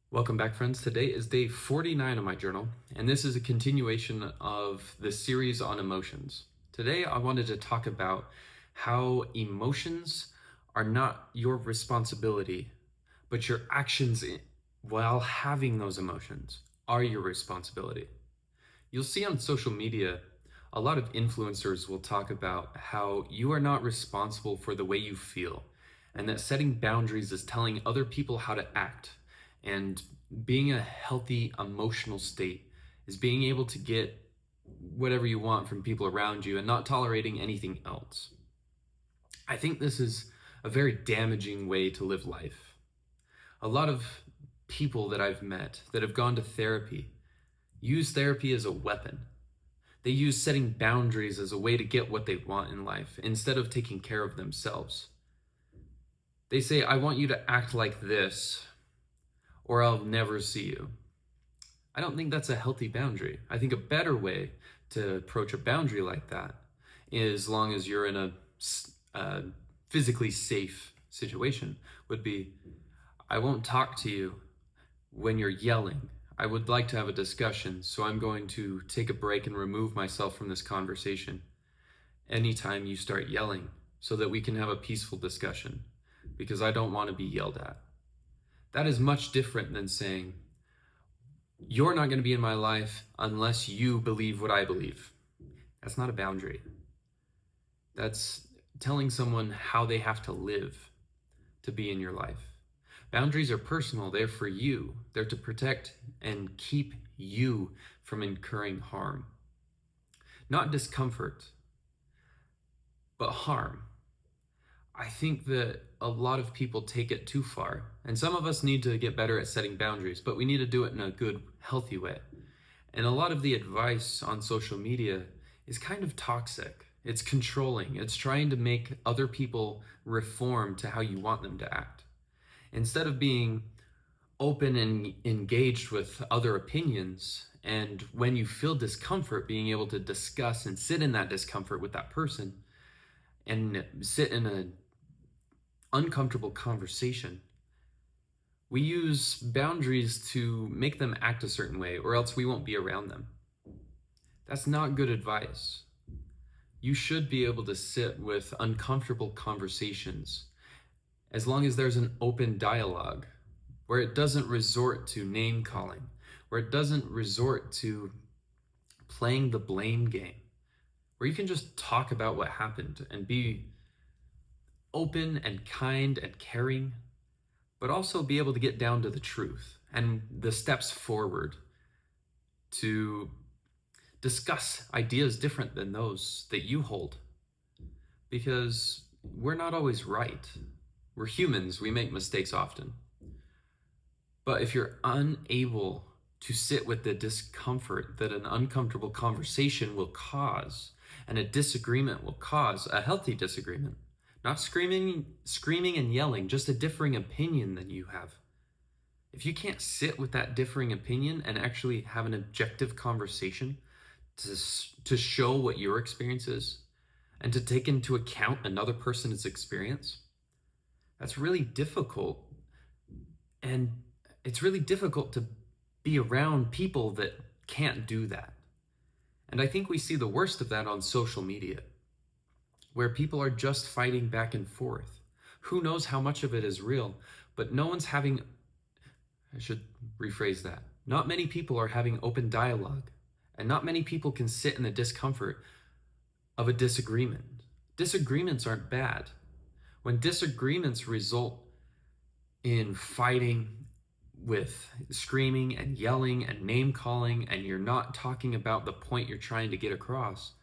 Welcome back, friends. Today is day 49 of my journal, and this is a continuation of the series on emotions. Today, I wanted to talk about how emotions are not your responsibility, but your actions while having those emotions are your responsibility. You'll see on social media, a lot of influencers will talk about how you are not responsible for the way you feel, and that setting boundaries is telling other people how to act. And being a healthy emotional state is being able to get whatever you want from people around you and not tolerating anything else. I think this is a very damaging way to live life. A lot of people that I've met that have gone to therapy use therapy as a weapon. They use setting boundaries as a way to get what they want in life instead of taking care of themselves. They say, I want you to act like this, or I'll never see you. I don't think that's a healthy boundary. I think a better way to approach a boundary like that is, as long as you're in a physically safe situation, would be, I won't talk to you when you're yelling. I would like to have a discussion, so I'm going to take a break and remove myself from this conversation anytime you start yelling so that we can have a peaceful discussion, because I don't want to be yelled at. That is much different than saying, you're not going to be in my life unless you believe what I believe. That's not a boundary. That's telling someone how they have to live to be in your life. Boundaries are personal. They're for you. They're to protect and keep you from incurring harm. Not discomfort, but harm. I think that a lot of people take it too far, and some of us need to get better at setting boundaries, but we need to do it in a good, healthy way. And a lot of the advice on social media is kind of toxic. It's controlling. It's trying to make other people reform to how you want them to act. Instead of being open and engaged with other opinions, and when you feel discomfort, being able to discuss and sit in that discomfort with that person and sit in an uncomfortable conversation. We use boundaries to make them act a certain way, or else we won't be around them. That's not good advice. You should be able to sit with uncomfortable conversations as long as there's an open dialogue where it doesn't resort to name calling, where it doesn't resort to playing the blame game, where you can just talk about what happened and be open and kind and caring, but also be able to get down to the truth and the steps forward to discuss ideas different than those that you hold. Because we're not always right. We're humans, we make mistakes often. But if you're unable to sit with the discomfort that an uncomfortable conversation will cause, and a disagreement will cause, a healthy disagreement, not screaming and yelling, just a differing opinion than you have. If you can't sit with that differing opinion and actually have an objective conversation to show what your experience is and to take into account another person's experience, that's really difficult. And it's really difficult to be around people that can't do that. And I think we see the worst of that on social media, where people are just fighting back and forth. Who knows how much of it is real, but no one's having, I should rephrase that. Not many people are having open dialogue, and not many people can sit in the discomfort of a disagreement. Disagreements aren't bad. When disagreements result in fighting with screaming and yelling and name calling, and you're not talking about the point you're trying to get across,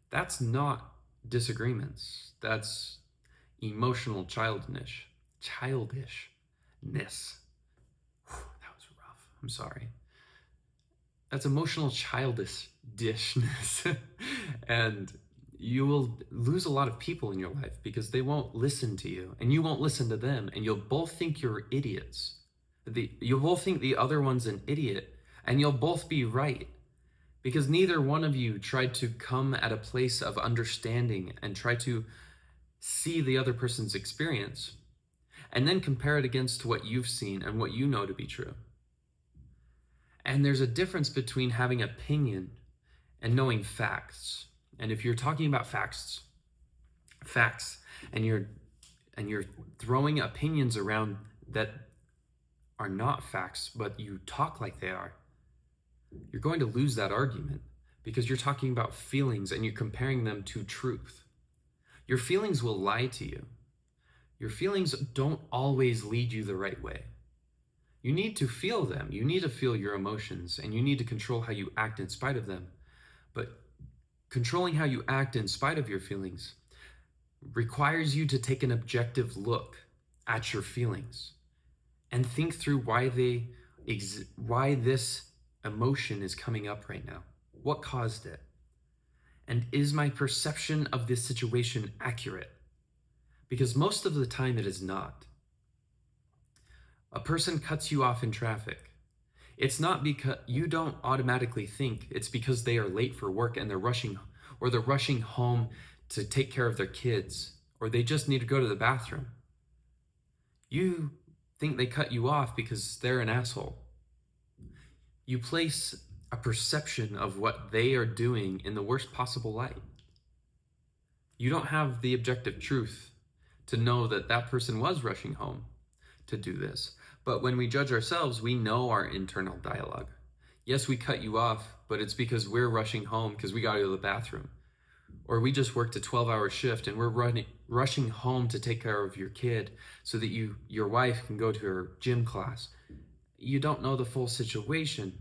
that's not disagreements. That's emotional childishness. That was rough. I'm sorry. That's emotional childishness. And you will lose a lot of people in your life because they won't listen to you and you won't listen to them, and you'll both think you're idiots. You'll both think the other one's an idiot, and you'll both be right, because neither one of you tried to come at a place of understanding and try to see the other person's experience and then compare it against what you've seen and what you know to be true. And there's a difference between having opinion and knowing facts. And if you're talking about facts, and you're throwing opinions around that are not facts, but you talk like they are, you're going to lose that argument because you're talking about feelings and you're comparing them to truth. Your feelings will lie to you. Your feelings don't always lead you the right way. You need to feel them. You need to feel your emotions, and you need to control how you act in spite of them. But controlling how you act in spite of your feelings requires you to take an objective look at your feelings and think through why this emotion is coming up right now. What caused it? And is my perception of this situation accurate? Because most of the time it is not. A person cuts you off in traffic. It's not because you don't automatically think it's because they are late for work and they're rushing home to take care of their kids, or they just need to go to the bathroom. You think they cut you off because they're an asshole. You place a perception of what they are doing in the worst possible light. You don't have the objective truth to know that that person was rushing home to do this. But when we judge ourselves, we know our internal dialogue. Yes, we cut you off, but it's because we're rushing home because we got to go to the bathroom. Or we just worked a 12-hour shift and we're rushing home to take care of your kid so that your wife can go to her gym class. You don't know the full situation,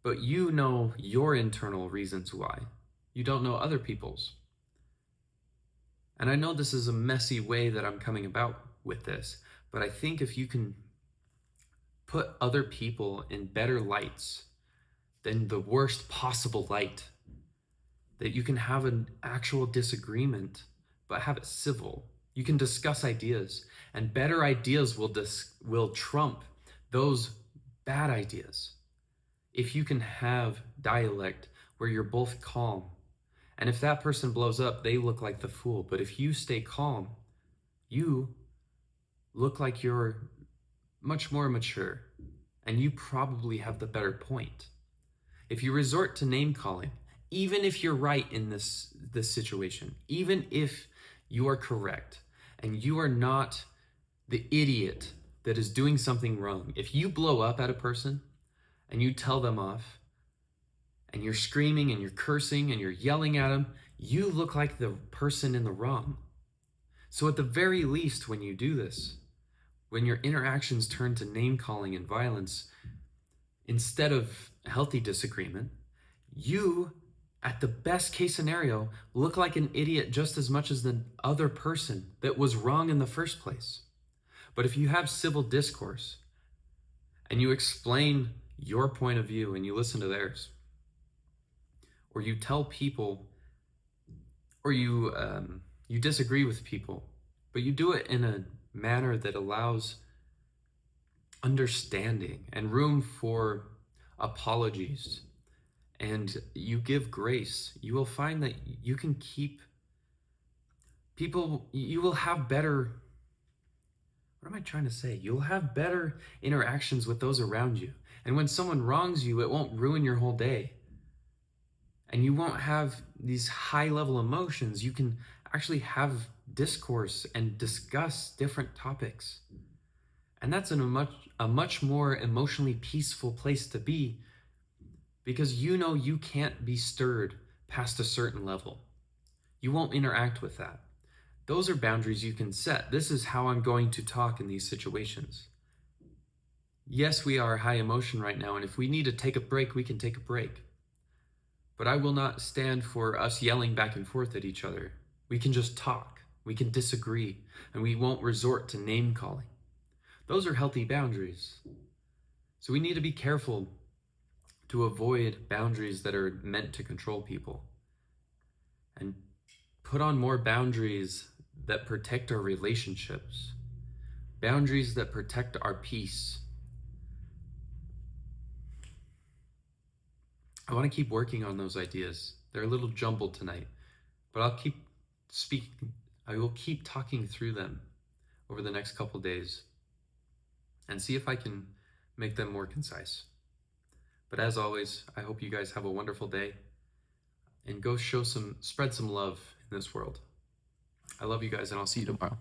but you know your internal reasons why. You don't know other people's. And I know this is a messy way that I'm coming about with this, but I think if you can put other people in better lights than the worst possible light, that you can have an actual disagreement, but have it civil. You can discuss ideas, and better ideas will trump those bad ideas. If you can have dialect where you're both calm, and if that person blows up, they look like the fool. But if you stay calm, you look like you're much more mature, and you probably have the better point. If you resort to name calling, even if you're right in this situation, even if you are correct and you are not the idiot that is doing something wrong, if you blow up at a person and you tell them off and you're screaming and you're cursing and you're yelling at them, you look like the person in the wrong. So at the very least, when you do this, when your interactions turn to name calling and violence, instead of healthy disagreement, you, at the best case scenario, look like an idiot just as much as the other person that was wrong in the first place. But if you have civil discourse and you explain your point of view and you listen to theirs, or you tell people, or you disagree with people, but you do it in a manner that allows understanding and room for apologies, and you give grace, you will find that you can keep people, you will have better, what am I trying to say? You'll have better interactions with those around you. And when someone wrongs you, it won't ruin your whole day. And you won't have these high-level emotions. You can actually have discourse and discuss different topics. And that's in a much more emotionally peaceful place to be, because you know you can't be stirred past a certain level. You won't interact with that. Those are boundaries you can set. This is how I'm going to talk in these situations. Yes, we are high emotion right now, and if we need to take a break, we can take a break. But I will not stand for us yelling back and forth at each other. We can just talk. We can disagree, and we won't resort to name calling. Those are healthy boundaries. So we need to be careful to avoid boundaries that are meant to control people, and put on more boundaries that protect our relationships, boundaries that protect our peace. I want to keep working on those ideas. They're a little jumbled tonight, but I will keep talking through them over the next couple days and see if I can make them more concise. But as always, I hope you guys have a wonderful day and go spread some love in this world. I love you guys, and I'll see you tomorrow.